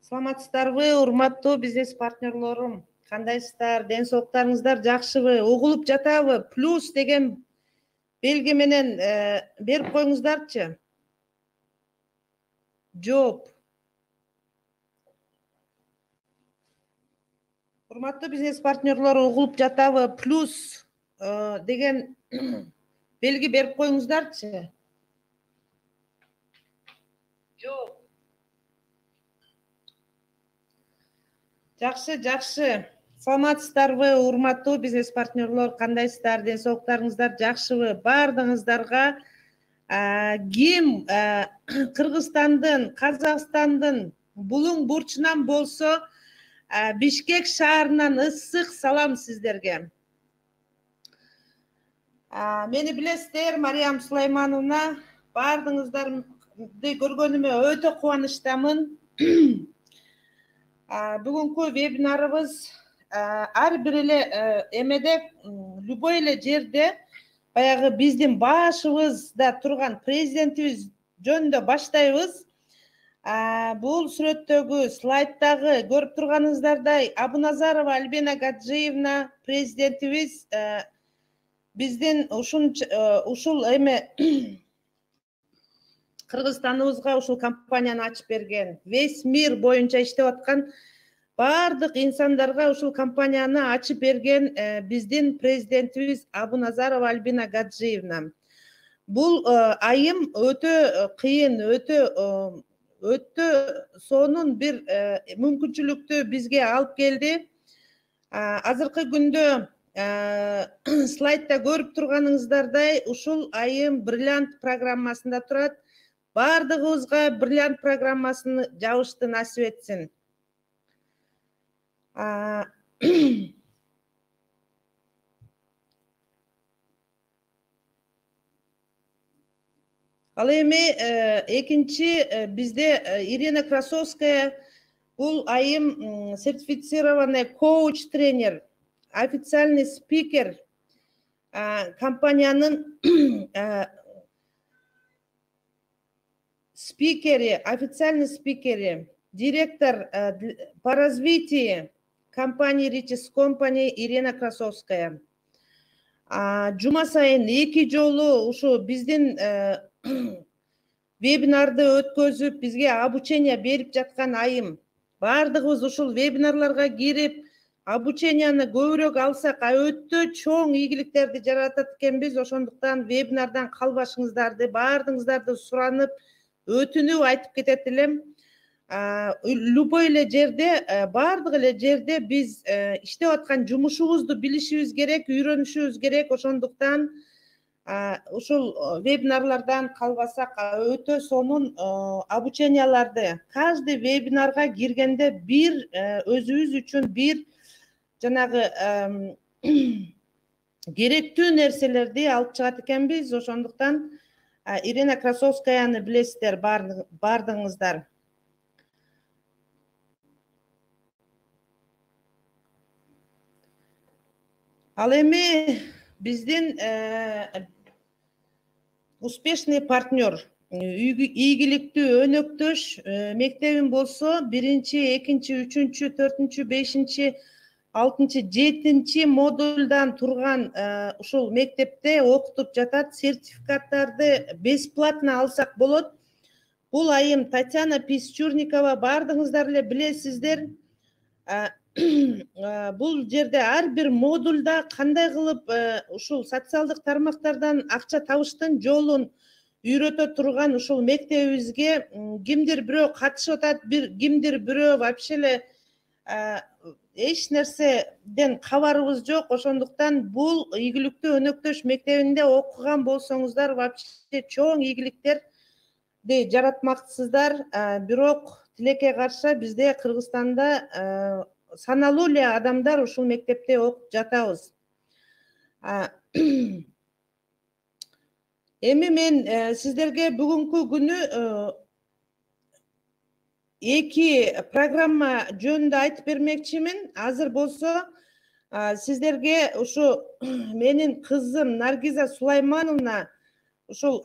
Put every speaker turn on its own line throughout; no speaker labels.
Саламатсыздарбы, урматтуу бизнес партнерлорум? Кандайсыздар? Ден соолуктарыңыздар жакшыбы? Угулуп жатабы? Плюс деген белги менен берип коюңуздарчы. Жооп. Урматтуу бизнес партнерлор, угулуп жатабы? Плюс деген белги берип коюңуздарчы. Жооп. Жакшы. Саламатсыздарбы, урматтуу бизнес партнерлор? Кандайсыздар? Ден соолуктарыңыздар жакшыбы? Баардыгыңыздарга ким Кыргызстандын, Казакстандын булуң бурчунан болсо Бишкек шаарынан ысык салам сиздерге. Мени билесиздер, Мариям Сулаймановна. Баардыгыңыздарды көргөнүмө өтө кубанычтамын. Бүгүнкү вебинарыбыз ар бир эле эмеде, любой эле жерде баягы биздин башыбызда турган президентибиз жөнүндө баштайбыз. Бул сүрөттөгү слайддагы көрүп турганыңыздардай Абуназарова Альбина Гаджиевна президентибиз биздин ушул эме Кыргызстаныбызга ушул компанияны ачып берген. Весь мир боюнча иштеп аткан баардык инсандарга ушул компанияны ачып берген биздин президентибиз Абуназарова Альбина Гаджиевна. Бул айым өтө кыйын, өтө сонун бир мүмкүнчүлүктү бизге алып келди. Азыркы күндө слайдда көрүп турганыңыздардай ушул айым бриллиант программасында турат. Баардыгыбызга бриллиант программасын жабышты насип этсин. Ал эми экинчи бизде Ирина Красовская, бул айым сертифицированный коуч-тренер, официальный спикер, компаниянын спикери, официальный спикери, директор по развитию компании Riches Company Ирина Красовская. Жума сайын 2 жолу ушу биздин вебинарды өткөзүп, бизге обучение берип жаткан айым. Баардыгыбыз ушул вебинарларга кирип, обученияны көбүрөөк алсак, өтө чоң ийгиликтерди жаратат экенбиз. Ошондуктан вебинардан калбашыңыздарды, баардыгыңыздарды суранып, өтүнүп айтып кетет элем. Любой эле жерде, баардык эле жерде биз иштеп аткан жумушубузду билишибиз керек, үйрөнүшүбүз керек. Ошондуктан ушул вебинарлардан калбасак, өтө сонун обученияларды каждый вебинарга киргенде бир өзүбүз үчүн бир жанагы керектүү нерселерди алып чыгат экенбиз. Ошондуктан Ирина Красовскаяны билесиздер баардыгыңыздар. Ал эми биздин успешный партнер, ийгиликтүү өнөктөш мектебин болсо 1-2, 3, 4, 5, 6, 7 модульдан турган ушул мектепте окутуп жатат. Сертификаттарды бесплатно алсак болот. Бул айым Татьяна Писчурникова, баардыгыңыздар эле билесиздер. Бул жерде ар бир модульда кандай кылып ушул социалдык тармактардан акча табыштын жолун үйрөтө турган ушул мектебибизге кимдир бирөө катышып атат, кимдир бирөө вообще эле эч нерседен кабарыбыз жок. Ошондуктан бул ийгиликтүү өнөктөш мектебинде окуган болсоңуздар вообще чоң ийгиликтерди жаратмакчысыздар. Бирок тилекке каршы бизде Кыргызстанда саналуу эле адамдар ушул мектепте окуп жатабыз. Эми мен сиздерге бүгүнкү күнү 2 программа жөнүндө айтып бермекчимин. Азыр болсо сиздерге ушу менин кызым Наргиза Сулаймановна ушул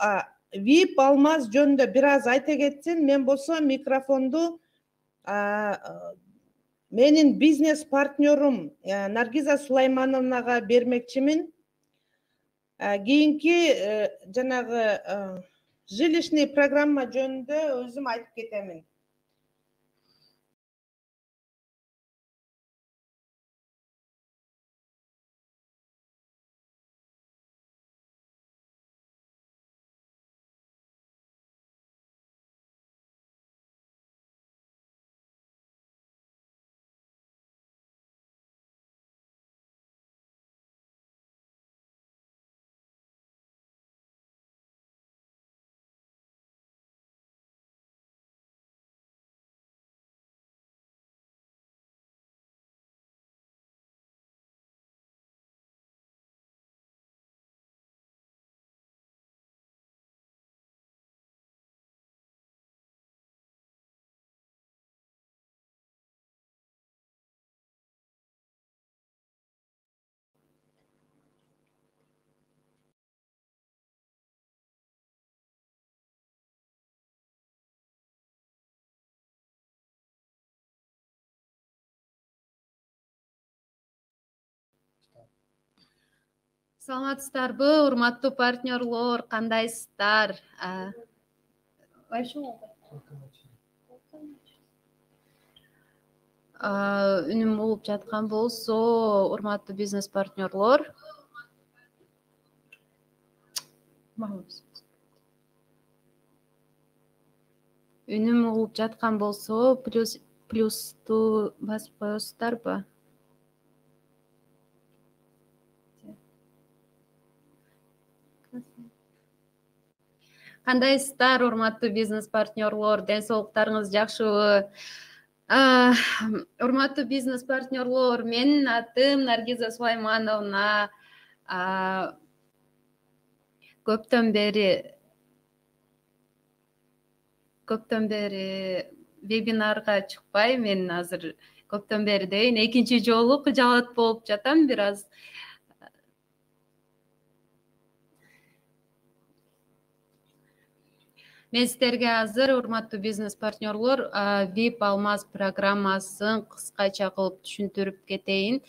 VIP алмаз жөнүндө бир аз айта кетсин. Мен болсо микрофонду Менин бизнес партнерум Наргиза Сулаймановнага бермекчимин. Кийинки жанагы жилищный программа жөнүндө өзүм айтып кетемин.
Саламатсыздарбы, урматтуу партнерлор, кандайсыздар? Үнүм болуп жаткан болсо, урматтуу бизнес партнерлор. Үнүм болуп жаткан болсо, плюсту басып коесуздарбы? Кандайсыздар, урматтуу бизнес партнерлор, ден соолуктарыңыз жакшыбы? Урматтуу бизнес партнерлор, менин атым Наргиза Сулаймановна. Көптөн бери вебинарга чыкпай, мен азыр көптөн бери дейин экинчи жолу кыжаат болуп жатам бир аз. Мен сиздерге азыр, урматтуу бизнес партнерлор, VIP Алмаз программасын кыскача кылып түшүндүрүп кетейин.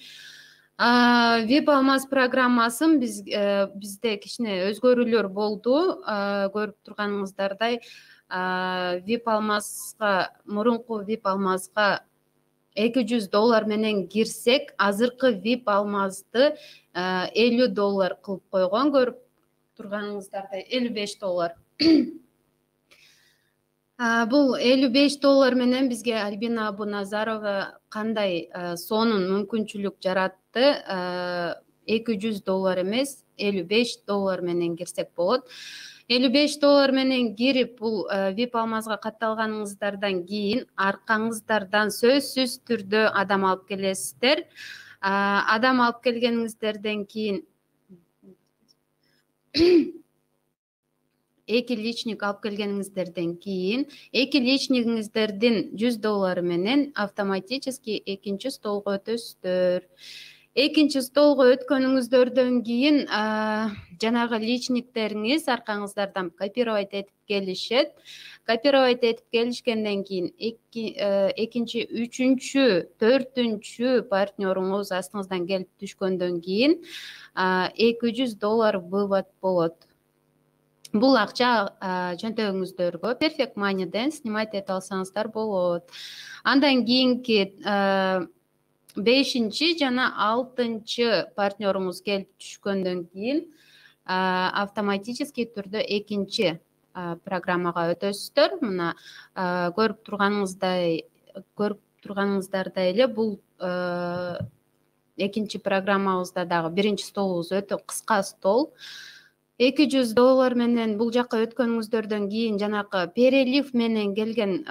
VIP Алмаз программасын бизде кичине өзгөрүүлөр болду. Көрүп турганыңыздардай, VIP Алмазга, мурунку VIP Алмазга $200 менен кирсек, азыркы VIP Алмазды $50 кылып койгон. Көрүп турганыңыздардай $55. Бул $55 менен бизге Альбина Абуназарова кандай сонун мүмкүнчүлүк жаратты. $200 эмес, $55 менен кирсек болот. $55 менен кирип, бул VIP Алмазга катталганыңыздардан кийин аркаңыздардан сөзсүз түрдө адам алып келесиздер. Адам алып келгениңиздерден кийин эки личник алып келгениңиздерден кийин, эки личнигиңиздердин $100 менен автоматически экинчи столго өтөсүздөр. Экинчи столго өткөнүңүздөрдөн кийин жанагы личниктериңиз аркаңыздардан копировать этип келишет. Копировать этип келишкенден кийин экинчи, үчүнчү, төртүнчү партнеруңуз астыңыздан келип түшкөндөн кийин $200 вывод болот. Бул акча чөнтөгүңүздөргө Perfect Money'ден снимать эте алсаңыздар болот. Андан кийинки 5-чи жана 6-чы партнеруңуз келип түшкөндөн кийин автоматически түрдө экинчи программага өтөсүздөр. Мына көрүп турганыңыздардай эле бул экинчи программабызда дагы биринчи столубуз өтө кыска стол. $200 менен бул жакка өткөнүңүздөрдөн кийин жанакы перелив менен келген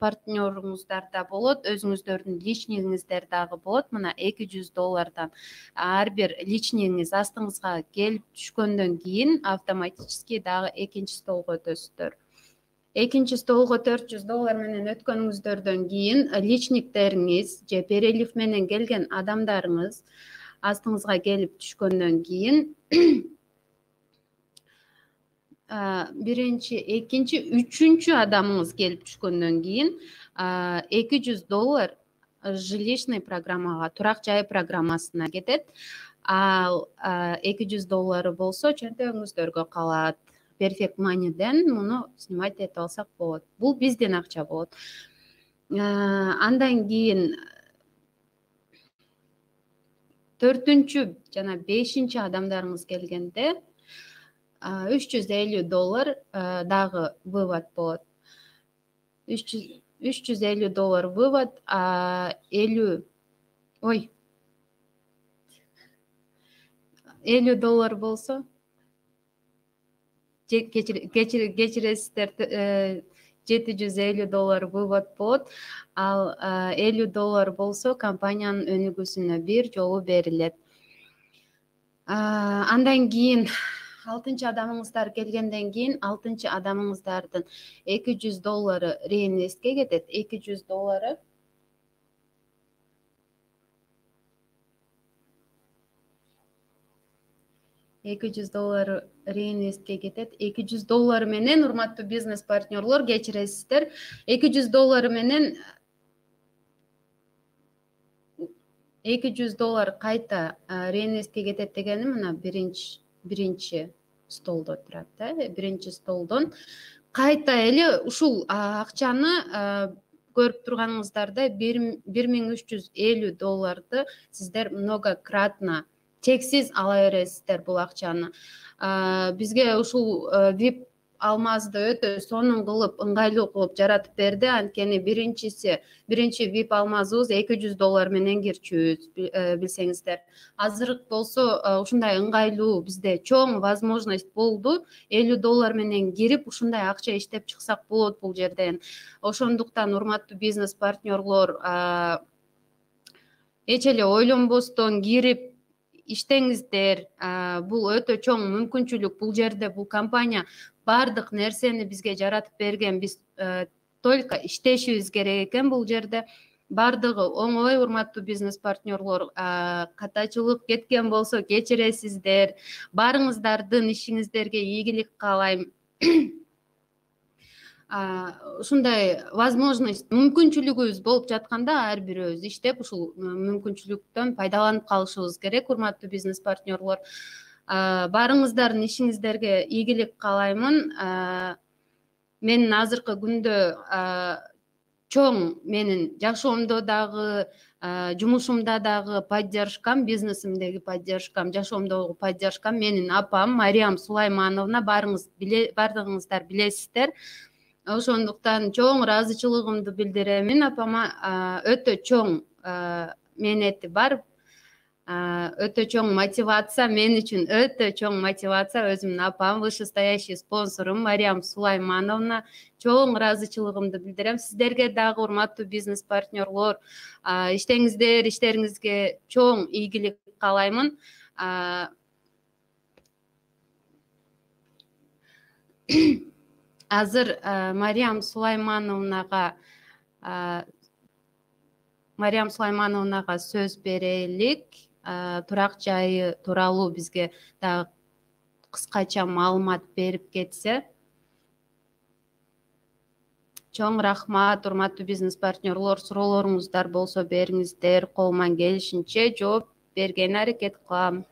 партнеруңуздарда болот, өзүңүздөрдүн личнигиңиздер дагы болот. Мына $200 ар бир личнигиңиз астыңызга келип түшкөндөн кийин автоматически дагы экинчи столго өтөсүздөр. Экинчи столго $400 менен өткөнүңүздөрдөн кийин личниктериңиз же перелив менен келген адамдарыңыз астыңызга келип түшкөндөн кийин биринчи, экинчи, үчүнчү адамыңыз келип түшкөндөн кийин $200 жилищный программага, турак жай программасына кетет. Ал $200 болсо чөнтөгүңүздөргө калат. Perfect Money'ден муну снимать этип алсак болот. Бул бизден акча болот. Андан кийин 4-чү жана 5-чи адамдарыңыз келгенде $350 дагы вывод болот. $350 вывод, $50 болсо кечиресиздер, $750 вывод болот. Ал $50 болсо компаниянын өнүгүүсүнө бир жолу берилет. Андан кийин 6-чы адамыңыздар келгенден кийин 6-чы адамыңыздардын $200 реинвестке кетет. $200 реинвестке кетет. $200 менен, урматтуу бизнес партнерлор, кечиресиздер, $200 менен $200 кайта реинвестке кетет дегени мына биринчи столдо турат. Биринчи столдон кайта эле ушул акчаны көрүп турганыңыздардай $1350 сиздер многократно чексиз ала бересиздер бул акчаны. Бизге ушул VIP алмазды өтө сонун кылып, ыңгайлуу кылып жаратып берди. Анткени биринчи VIP алмазыбыз $200 менен кирчүбүз, билсеңиздер. Азыр болсо ушундай ыңгайлуу бизде чоң возможность болду. $50 менен кирип, ушундай акча иштеп чыксак болот бул жерден. Ошондуктан урматтуу бизнес партнерлор, эч эле ойлонбостон кирип иштеңиздер. Бул өтө чоң мүмкүнчүлүк. Бул жерде бул компания бардык нерсени бизге жаратып берген. Биз только иштешибиз керек экен бул жерде. Бардыгы оңой, урматтуу бизнес партнерлор. Катачылык кеткен болсо кечиресиздер. Барыңыздардын ишиңиздерге ийгилик каалайм. Ушундай возможность, мүмкүнчүлүгүбүз болуп жатканда ар бирөөбүз иштеп ушул мүмкүнчүлүктөн пайдаланып калышыбыз керек, урматтуу бизнес партнерлор. Барыңыздардын ишиңиздерге ийгилик каалаймын. Менин азыркы күндө чоң менин жашоомдо дагы, жумушумда дагы поддержкам, бизнесимдеги поддержкам, жашоомдогу поддержкам менин апам Мариям Сулаймановна, бардыгыңыздар билесиздер. Ошондуктан чоң ыраазычылыгымды билдиремин апама. Өтө чоң мээнети бар, өтө чоң мотивация, мен үчүн өтө чоң мотивация. Өзүмдүн апам, вышестоящий спонсорум Мариям Сулаймановна, чоң ыраазычылыгымды билдирем. Сиздерге дагы, урматтуу бизнес партнерлор, иштеңиздер, иштериңизге чоң ийгилик каалаймын. Азыр Мариям Сулаймановнага сөз берелик. Турак жайы тууралуу бизге дагы кыскача маалымат берип кетсе. Чоң рахмат, урматтуу бизнес партнерлор. Суроолоруңуздар болсо бериңиздер. Колуман келишинче жооп бергенге аракет кылам.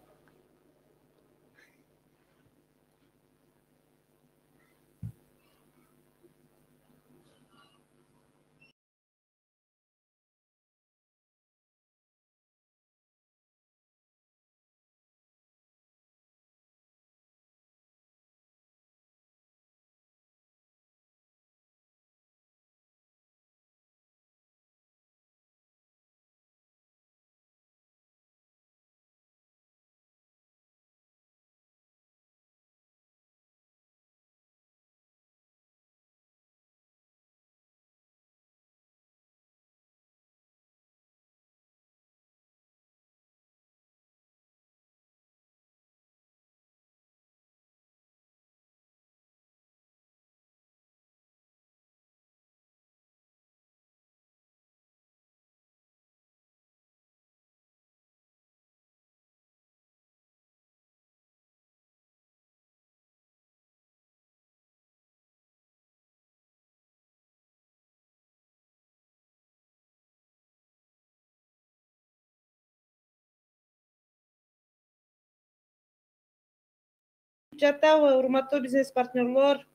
жатабы, урматтуу бизнес партнерлор?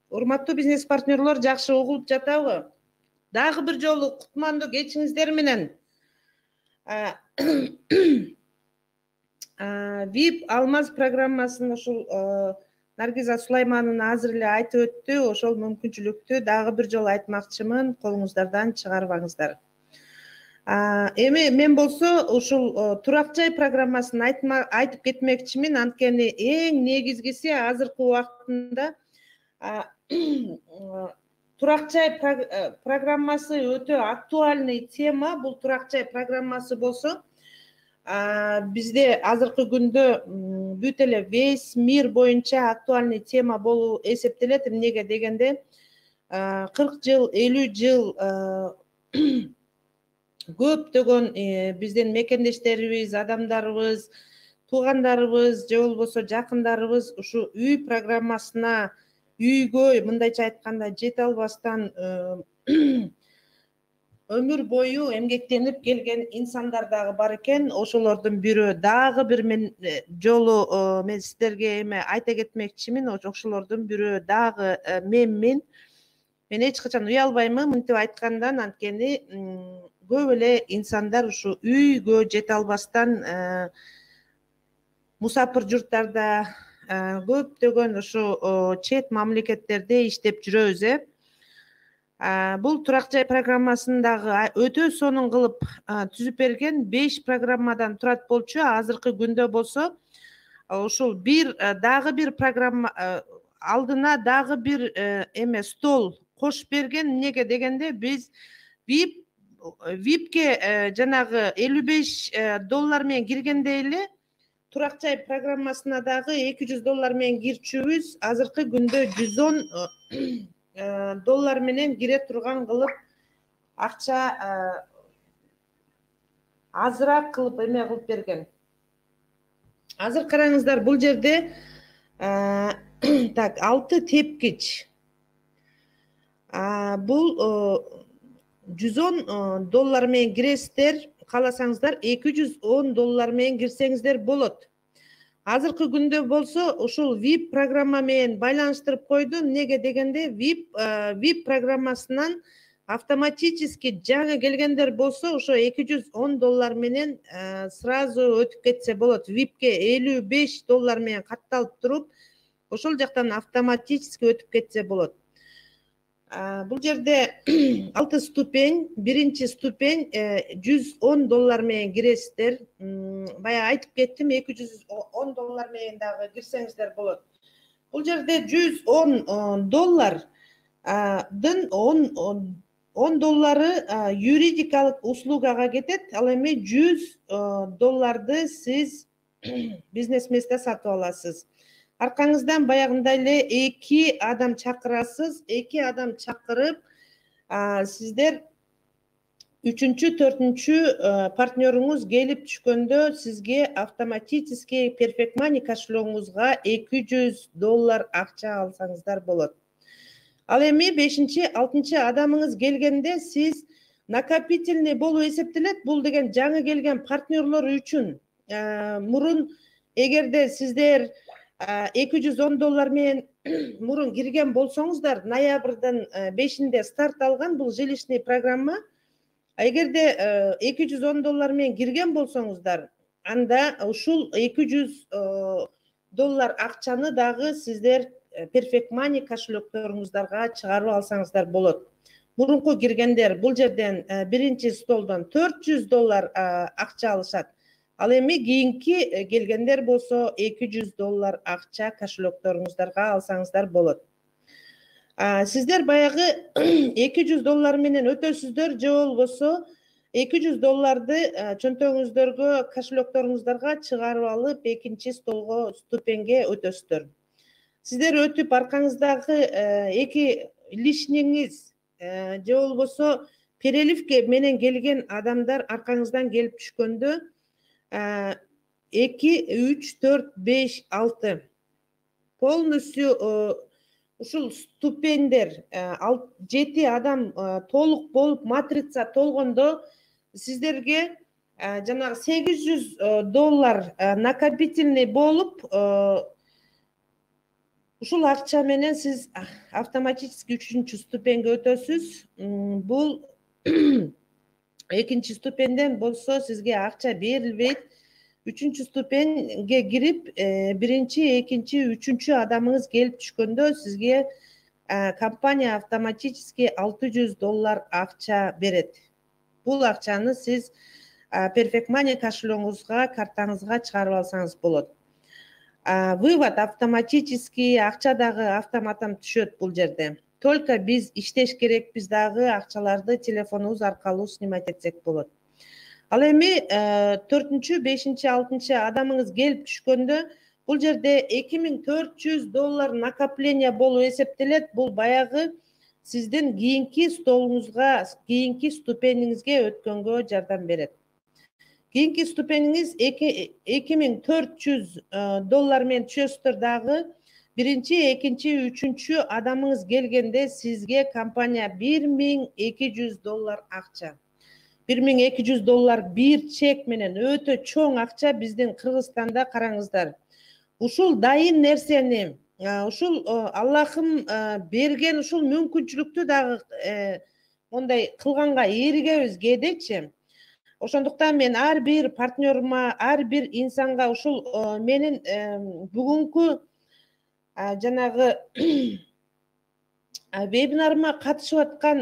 Урматтуу бизнес партнерлор, жакшы угулуп жатабы? Дагы бир жолу кутмандуу кечиңиздер менен VIP Алмаз программасын ушул Наргиза Сулайманова азыр эле айтып өттү. Ошол мүмкүнчүлүктү дагы бир жолу айтмакчымын, колуңуздардан чыгарбаңыздар. Эми мен болсо ушул турак жай программасын айтып кетмекчимин, анткени эң негизгиси азыркы убактында турак жай программасы өтө актуальный тема. Бул турак жай программасы болсо бизде азыркы күндө бүт эле весь мир боюнча актуальный тема болуп эсептелет. Эмнеге дегенде 40 жыл, 50 жыл көптөгөн биздин мекендештерибиз, адамдарыбыз, туугандарыбыз же болбосо жакындарыбыз ушу үй программасына, үйгө мындайча айтканда жете албастан өмүр бою эмгектенип келген инсандар дагы бар экен. Ошолордун бирөө дагы бир мен сиздерге эме айта кетмекчимин. Ошолордун бирөө дагы менмин. Мен эч качан уялбаймын мынтип айткандан, анткени көп эле инсандар ушу үйгө жете албастан мусапыр журттарда, көптөгөн ушу чет мамлекеттерде иштеп жүрөбүз. Бул турак жай программасын дагы өтө сонун кылып түзүп берген 5 программадан турат болчу. Азыркы күндө болсо ушул дагы бир программа алдына дагы бир эме стол кошуп берген. Эмнеге дегенде биз VIPке жанагы $55 менен киргендей эле турак жай программасына дагы $200 менен кирчүбүз. Азыркы күндө $110 менен кире турган кылып акча азыраак кылып эме кылып берген. Азыр караңыздар, бул жерде так 6 тепкич. Бул $110 менен киресиздер, кааласаңыздар $210 менен кирсеңиздер болот. Азыркы күндө болсо ушул VIP программа менен байланыштырып койду. Эмнеге дегенде VIP программасынан автоматически жаңы келгендер болсо ошо $210 менен сразу өтүп кетсе болот. VIPке $55 менен катталып туруп, ошол жактан автоматически өтүп кетсе болот. Бул жерде 6 ступень. Биринчи ступень $110 менен киресиздер. Бая айтып кеттим, $210 менен дагы кирсеңиздер болот. Бул жерде $110 $10 юридикалык услугага кетет. Ал эми $100 сиз бизнес месте сатып аласыз. Аркаңыздан баягындай эле 2 адам чакырасыз. 2 адам чакырып, сиздер 3-4 партнерыңыз келип түшкөндө сизге автоматически Perfect Money кошелегиңизга $200 акча алсаңыздар болот. Ал эми 5-6 адамыңыз келгенде сиз накопительный болуп эсептелет. Бул деген жаңы келген партнерлор үчүн. Мурун эгерде сиздер $210 менен мурун кирген болсоңуздар, ноябрдын 5-inde старт алган бул жилищный программа. Эгерде $210 менен кирген болсоңуздар, анда ушул $200 акчаны дагы сиздер Perfect Money кошелекторуңуздарга чыгарып алсаңыздар болот. Мурунку киргендер бул жерден биринчи столдон $400 акча алышат. Ал эми кийинки келгендер болсо $200 акча кошелекторуңуздарга алсаңыздар болот. Сиздер баягы $200 менен өтөсүздөр же болбосо $200 чөнтөгүңүздөргө, кошелекторуңуздарга чыгарып алып, экинчи ступеньге өтөсүздөр. Сиздер өтүп аркаңыздагы 2 лишниңиз же болбосо переливке менен келген адамдар аркаңыздан келип түшкөндө 2, 3, 4, 5, 6 полностью ушул ступендер 7 адам толук болуп матрица толгондо сиздерге жанагы $800 накопительный болуп ушул акча менен сиз автоматически 3-чү ступенге өтөсүз. Бул экинчи ступенден болсо сизге акча берилбейт. 3-чү ступенге кирип, биринчи, экинчи, 3-чү адамыңыз келип түшкөндө сизге компания автоматически $600 акча берет. Бул акчаны сиз Perfect Money кошелегиңизга, картаңызга чыгарып алсаңыз болот. Вывод автоматически, акча дагы автоматтан түшөт бул жерде. Только биз иштеш керек, биз дагы акчаларды телефонубуз аркылуу снимать этсек болот. Ал эми 4-чү, 5-чи, 6-чы адамыңыз келип түшкөндө бул жерде $2400 накопление болуп эсептелет. Бул баягы сиздин кийинки столуңузга, кийинки ступениңизге өткөнгө жардам берет. Кийинки ступениңиз $2400 менен түшөсүздөр дагы. Биринчи, экинчи, 3-чү адамыңыз келгенде сизге компания $1200 акча. $1200 бир чек менен өтө чоң акча биздин Кыргызстанда, караңыздар. Ушул дайын нерсени, ушул Аллахым берген ушул мүмкүнчүлүктү дагы мондай кылганга эригебиз кээдечи. Ошондуктан мен ар бир партнерума, ар бир инсанга ушул менин бүгүнкү жанагы вебинарыма катышып аткан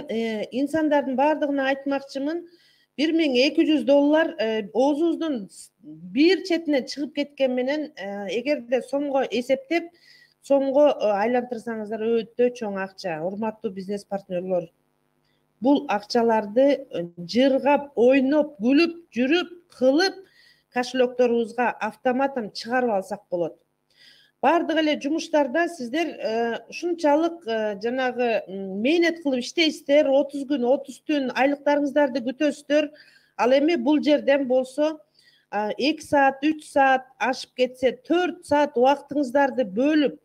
инсандардын баардыгына айтмакчымын. $1200 оозубуздун бир четине чыгып кеткен менен эгерде сомго эсептеп, сомго айлантырсаңыздар өтө чоң акча. Урматтуу бизнес партнерлор, бул акчаларды жыргап, ойноп, күлүп, жүрүп, кылып кошелекторубузга автоматтан чыгарып алсак болот. Бардык эле жумуштарда сиздер ушунчалык жанагы мээнет кылып иштейсиздер, 30 күн, 30 түн айлыктарыңыздарды күтөсүздөр. Ал эми бул жерден болсо 2 саат, 3 саат ашып кетсе 4 саат убактыңыздарды бөлүп,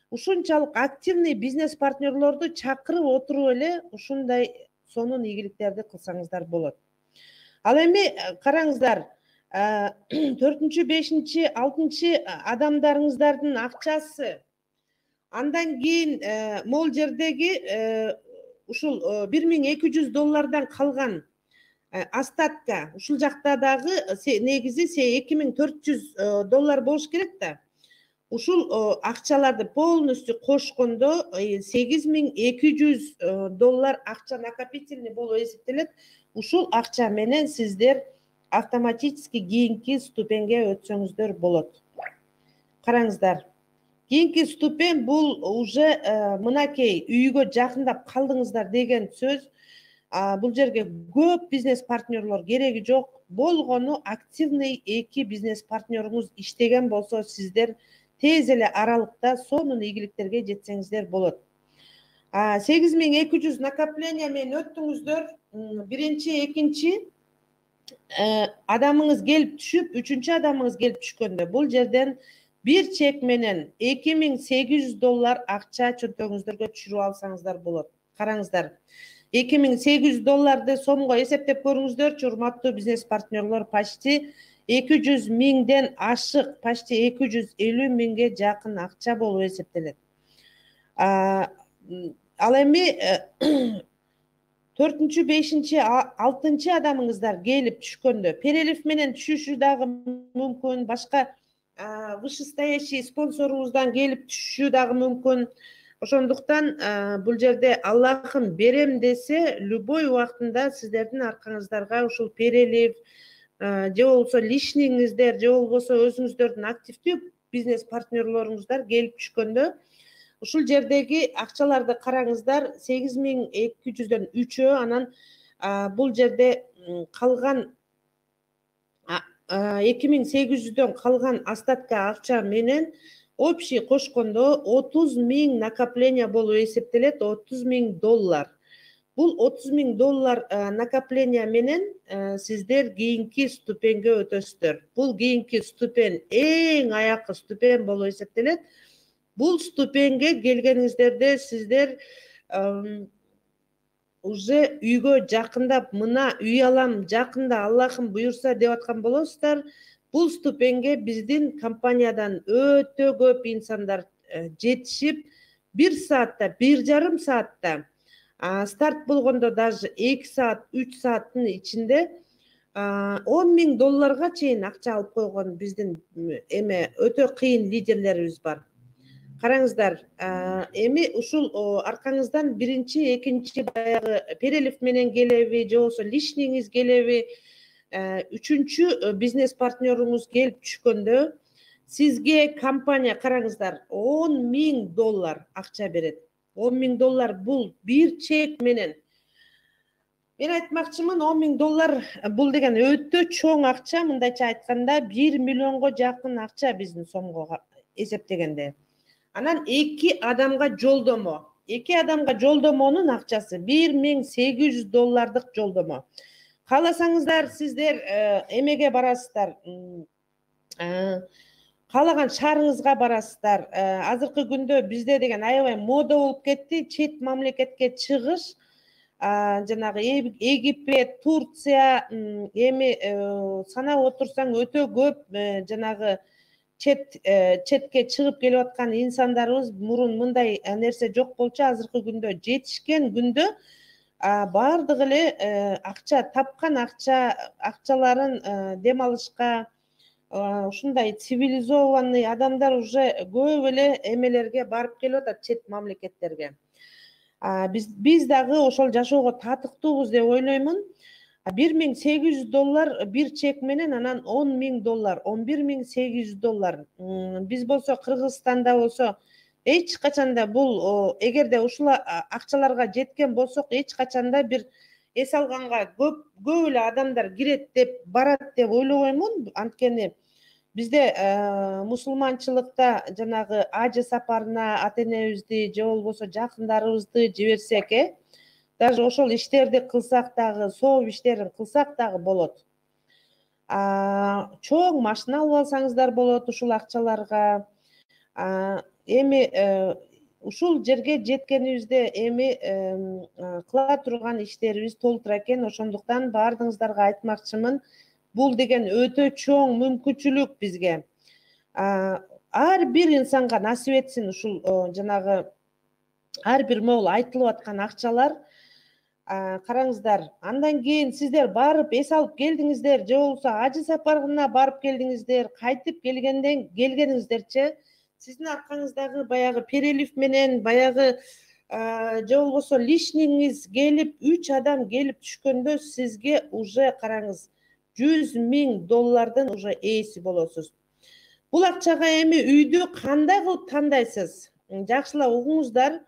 ушунчалык активный бизнес партнерлорду чакырып отуруп эле ушундай сонун ийгиликтерди кылсаңыздар болот. Ал эми караңыздар, 4-чү, 5-чи, 6-чы адамдарыңыздардын акчасы, андан кийин могул жердеги ушул $1200 калган остатка, ушул жакта дагы негизи $2400 болуш керек да. Ушул акчаларды полностью кошкондо $8200 акча накопительный болуп эсептелет. Ушул акча менен сиздер автоматически кийинки ступенге өтсөңүздөр болот. Караңыздар, кийинки ступень бул уже мынакей үйгө жакындап калдыңыздар деген сөз. Бул жерге көп бизнес партнерлор кереги жок. Болгону активный 2 бизнес партнеруңуз иштеген болсо сиздер тез эле аралыкта сонун ийгиликтерге жетсеңиздер болот. 8200 накопление менен өттүңүздөр. Биринчи, экинчи адамыңыз келип түшүп, 3-чү адамыңыз келип түшкөндө бул жерден бир чек менен $2800 акча чөнтөгүңүздөргө түшүрүп алсаңыздар болот. Караңыздар, $2800 сомго эсептеп көрүңүздөрчү, урматтуу бизнес партнерлор. Почти 200 миңден ашык, почти 250 миңге жакын акча болуп эсептелет. Ал эми 4-чү, 5-чи, 6-чы адамыңыздар келип түшкөндө перелив менен түшүшү дагы мүмкүн, башка вышестоящий спонсорубуздан келип түшүшү дагы мүмкүн. Ошондуктан бул жерде Аллахым берем десе, любой убактында сиздердин аркаңыздарга ушул перелив же болбосо лишниңиздер, же болбосо өзүңүздөрдүн активдүү бизнес партнерлоруңуздар келип түшкөндө ушул жердеги акчаларды караңыздар. 8200дөн 3-өө, анан бул жерде калган 2800дөн калган остатка акча менен общий кошкондо 30 миң накопление болуп эсептелет. $30,000. Бул $30,000 накопление менен сиздер кийинки ступенге өтөсүздөр. Бул кийинки ступень эң аякы ступень болуп эсептелет. Бул ступеньге келгениңиздерде сиздер уже үйгө жакындап, мына үй алам жакында Аллахым буйрса деп аткан болосуздар. Бул ступеньге биздин компаниядан өтө көп инсандар жетишип, 1 саатта, 1,5 саатта, старт болгондо даже 2 саат, 3 сааттын ичинде $10,000 чейин акча алып койгон биздин өтө кыйын лидерлерибиз бар. Караңыздар, эми ушул аркаңыздан биринчи, экинчи баягы перелив менен келеби, же болбосо лишниңиз келеби, үчүнчү бизнес партнеруңуз келип түшкөндө сизге компания, караңыздар, $10,000 акча берет. $10,000 бул бир чек менен. Мен айтмакчымын, $10,000 бул деген өтө чоң акча, мындайча айтканда 1 миллионго жакын акча биздин сомго эсептегенде. Анан 2 адамга жолдомо. 2 адамга жолдомонун акчасы $1,800 жолдомо. Кааласаңыздар, сиздер эмеге барасыздар, каалаган шаарыңызга барасыздар. Азыркы күндө бизде деген аябай мода болуп кетти, чет мамлекетке чыгыш, жанагы Египет, Турция, эми санап отурсаң өтө көп жанагы четке чыгып келип аткан инсандарыбыз мурун мындай нерсе жок болчу, азыркы күндө жетишкен күндө баардыгы эле акча тапкан акчаларын дем алышка, ушундай цивилизованный адамдар уже көп эле эмелерге барып келип атат, чет мамлекеттерге. Биз дагы ошол жашоого татыктуубуз деп ойлоймун. $1,800 бир чек менен, анан $10,000, $11,800. Биз болсо Кыргызстанда болсо эч качанда бул, эгерде ушул акчаларга жеткен болсок, эч качанда бир эс алганга көп эле адамдар кирет деп, барат деп ойлобоймун. Анткени бизде мусулманчылыкта жанагы ажы сапарына ата-энебизди же болбосо жакындарыбызды жиберсек, даже ошол иштерди кылсак дагы, сооп иштерин кылсак дагы болот. Чоң машина алып алсаңыздар болот ушул акчаларга. Эми ушул жерге жеткенибизде эми кыла турган иштерибиз толтура экен. Ошондуктан баардыгыңыздарга айтмакчымын, бул деген өтө чоң мүмкүнчүлүк бизге. Ар бир инсанга насип этсин ушул жанагы ар бир могул айтылып аткан акчалар. Караңыздар, андан кийин сиздер барып эс алып келдиңиздер, же болбосо ажы сапарына барып келдиңиздер, кайтып келгениңиздерчи, сиздин аркаңыздагы баягы перелив менен, баягы же болбосо лишниңиз келип, 3 адам келип түшкөндө сизге уже караңыз, $100,000 уже ээси болосуз. Бул акчага эми үйдү кандай кылып тандайсыз? Жакшылап угуңуздар.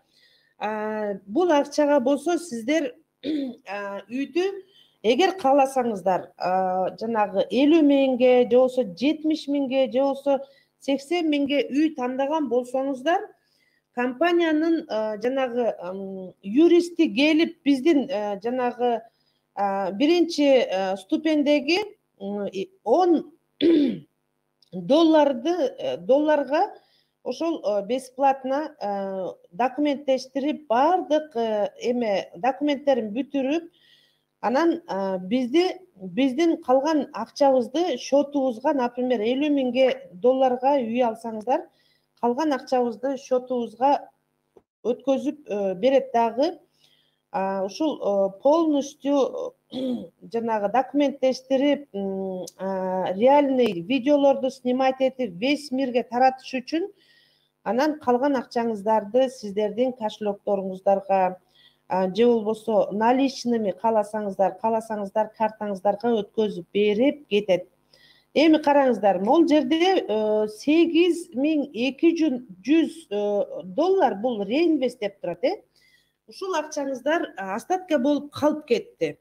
Бул акчага болсо сиздер үйдү эгер кааласаңыздар, жанагы 50,000ге, же болбосо 70,000ге, же болбосо 80,000ге үй тандаган болсоңуздар, компаниянын жанагы юристи келип биздин жанагы биринчи ступендеги $10 ошол бесплатно документтештирип, баардык документтерин бүтүрүп, анан биздин калган акчабызды счетубузга, например, $50,000 үй алсаңыздар, калган акчабызды счетубузга өткөзүп берет дагы. Ушул полностью жанагы документтештирип, реальный видеолорду снимать этип, весь мирге таратыш үчүн, анан калган акчаңыздарды сиздердин кошелокторуңуздарга, же болбосо наличными кааласаңыздар картаңыздарга өткөзүп берип кетет. Эми караңыздар, могул жерде $8,200 бул реинвест деп турат. Ушул акчаңыздар остатка болуп калып кетти.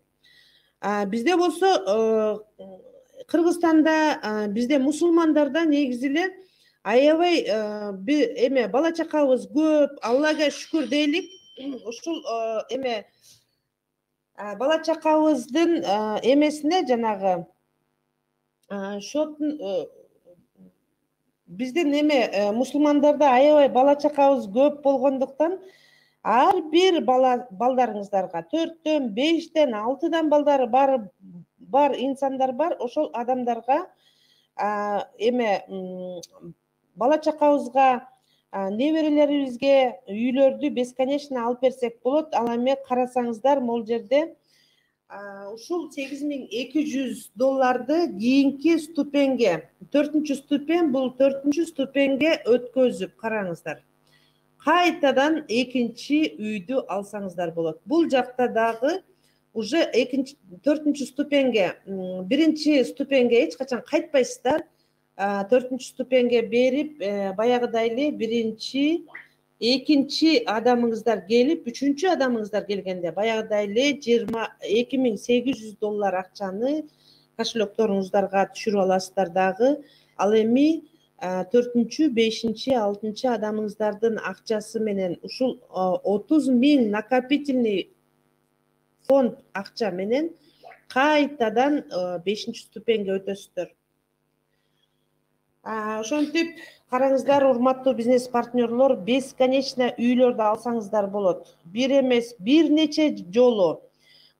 Бизде болсо Кыргызстанда, бизде мусулмандарда негизи эле аябай бала чакабыз көп, Аллага шүкүр дейлик. Ушул бала чакабыздын эмесине жанагы биздин мусулмандарда аябай бала чакабыз көп болгондуктан ар бир балдарыңыздарга 4төн 5тен 6дан балдары бар инсандар бар, ошол адамдарга бала чакабызга неберелерибизге үйлөрдү бесконечно алып берсек болот. Ал эми карасаңыздар могул жерде ушул $8200 кийинки ступеньге, 4 ступень, бул 4 ступеньге өткөзүп караңыздар. Кайтадан экинчи үйдү алсаңыздар болот. Бул жакта дагы уже 4 ступеньге, биринчи ступеньге эч качан кайтпайсыздар. 4 ступеньге берип, баягыдай эле биринчи, экинчи адамыңыздар келип, үчүнчү адамыңыздар келгенде баягыдай эле $22.800 акчаны кошелекторуңуздарга түшүрүп аласыздар дагы. Ал эми 4, 5, 6 адамыңыздардын акчасы менен ушул 30.000 накопительный фонд акча менен кайтадан 5 ступеньге өтөсүздөр. Ошентип караңыздар, урматтуу бизнес партнерлор, бесконечно үйлөрдү алсаңыздар болот. Бир эмес, бир нече жолу.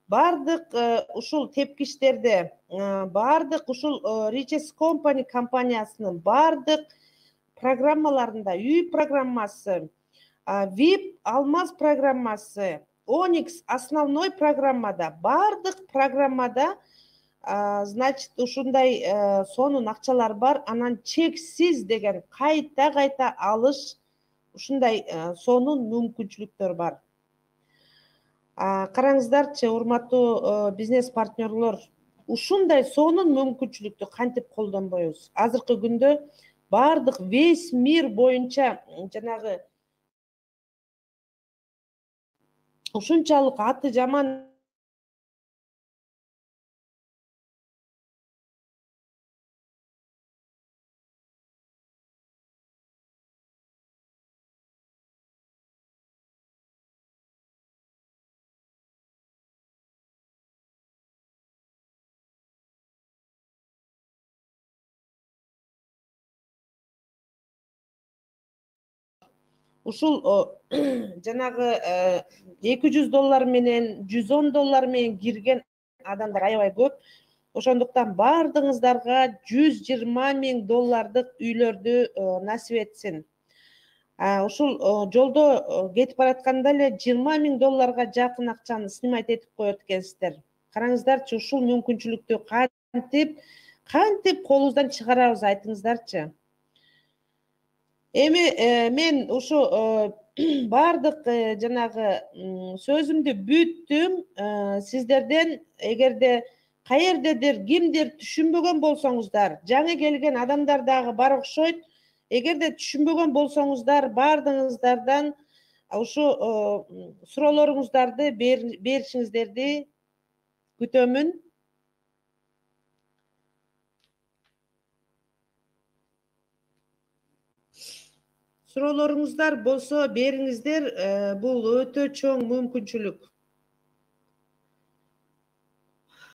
Бардык ушул тепкичтерде, бардык ушул Riches Company компаниясынын бардык программаларында үй программасы, VIP алмаз программасы, Onyx основной программада, бардык программада значит ушундай сонун акчалар бар. Анан чексиз деген кайта алыш ушундай сонун мүмкүнчүлүктөр бар. Караңыздарчы, урматтуу бизнес партнерлор, ушундай сонун мүмкүнчүлүктү кантип колдонбойбуз? Азыркы күндө бардык весь мир боюнча жанагы ушунчалык аты жаман ушул жанагы $200 менен $110 менен кирген адамдар аябай көп. Ошондуктан бардыгыңыздарга $120.000 үйлөрдү насип этсин. Ушул жолдо кетип баратканда эле $20.000 жакын акчаны снимать этип коет экенсиздер. Караңыздарчы, ушул мүмкүнчүлүктү кантип колубуздан чыгарабыз, айтыңыздарчы. Эми мен ушу бардык жанагы сөзүмдү бүттүм. Сиздерден эгерде каердедир кимдир түшүнбөгөн болсоңуздар, жаңы келген адамдар дагы бар окшойт. Эгерде түшүнбөгөн болсоңуздар, бардыгыңыздардан ушу суроолоруңуздарды беришиңиздерди күтөмүн. Суроолоруңуздар болсо бериңиздер. Бул өтө чоң мүмкүнчүлүк.